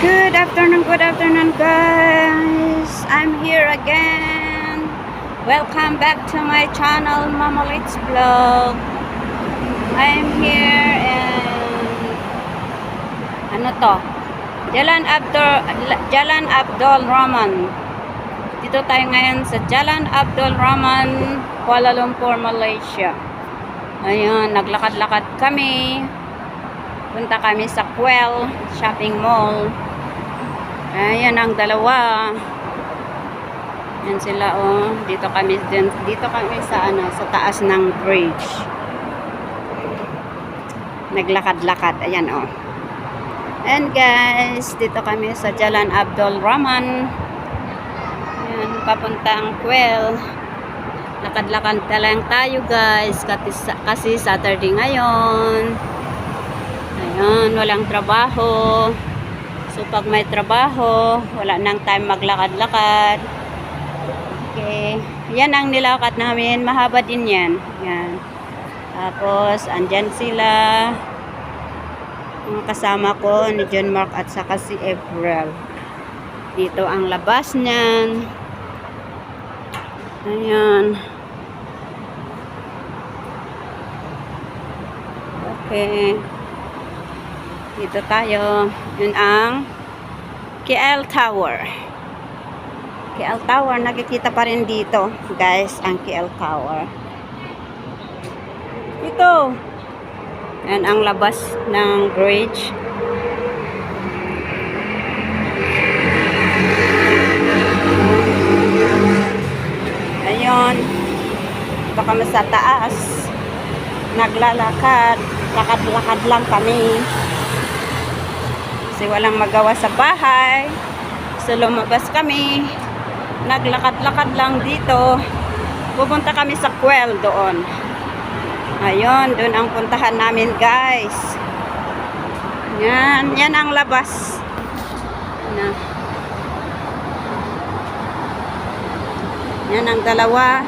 Good afternoon guys. I'm here again. Welcome back to my channel, Mama Litz Vlog. I'm here in Jalan Abdul Rahman. Dito tayo ngayon sa Jalan Abdul Rahman, Kuala Lumpur, Malaysia. Ayun, naglakad-lakad kami. Punta kami sa Kwel Shopping Mall. Ayan ang dalawa. Yan sila oh. Dito kami sa sa taas ng bridge. Naglakad-lakad. Ayan oh. And guys, dito kami sa Jalan Abdul Rahman. Ayan, papuntang Kwel. Lakad-lakad lang tayo guys kasi Saturday ngayon. Ayan, walang trabaho. So, pag may trabaho, wala nang time maglakad-lakad. Okay. Yan ang nilakad namin. Mahaba din yan. Yan. Tapos, andyan sila. Ang kasama ko, ni John Mark at saka si April. Dito ang labas niyan. Ayan. Okay. Dito tayo. Yun ang KL Tower. KL Tower. Nakikita pa rin dito, guys, ang KL Tower. Ito. Yan ang labas ng bridge. Ayun. Ito kami sa taas. Naglalakad. Lakad-lakad lang kami. Kasi walang magawa sa bahay. So lumabas kami. Naglakad-lakad lang dito. Pupunta kami sa Kwel doon. Ayun, doon ang puntahan namin guys. Yan, yan ang labas. Yan ang dalawa.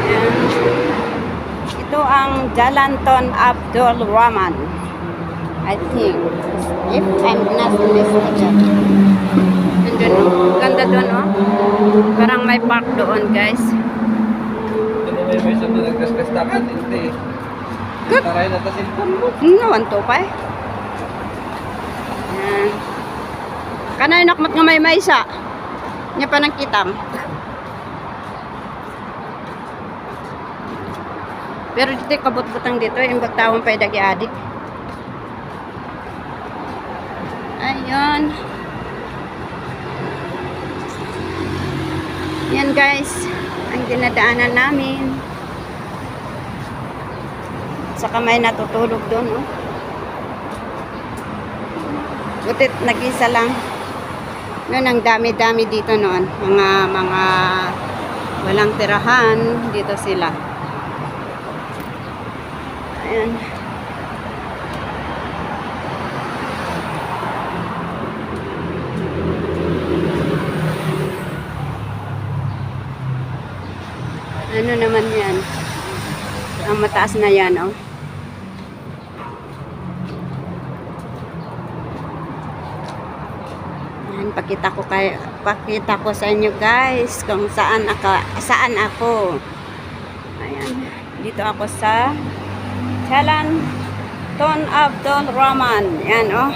Yan. Ito ang Jalan Abdul Rahman. I think. If I'm not mistaken. Andun, ganda doon, oh. Parang may park doon, guys. May isa na nagkas-kastapan hindi. Good. Taray na tasilpon mo. Nawanto pa eh. Yan. Kanay nakmat nga may maysa. Nya pa nang kitam. Pero dito kabut-butang dito, yung bagtawang pa dagi adik. Ayun. Yan guys, ang dinadaanan namin. Saka may natutulog doon, oh. Butit nag-isa lang. Noon ang dami-dami dito noon. Mga walang tirahan, dito sila. Ayan. Ano naman yan? Ang mataas na yan, oh. Ayan, pakita ko sa inyo guys kung saan ako. Ayan. Dito ako sa Jalan Abdul Rahman. Yan, oh.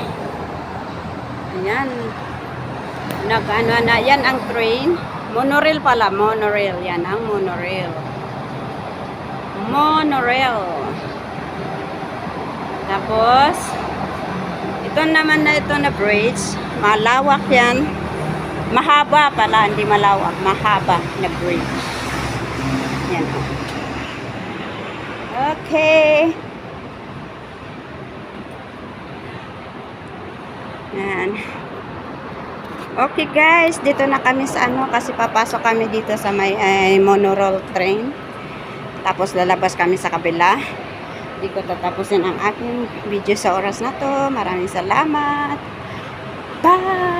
Ayan. Nag-ano na. Yan ang train. Monorail pala. Monorail. Yan ang monorail. Monorail. Tapos, ito naman na ito na bridge. Malawak yan. Mahaba pala. Hindi malawak. Mahaba na bridge. Yan, oh. Okay. Yan. Okay guys, dito na kami sa kasi papasok kami dito sa may monorail train. Tapos lalabas kami sa kabila. Hindi ko tatapusin ang aking video sa oras na to. Maraming salamat. Bye!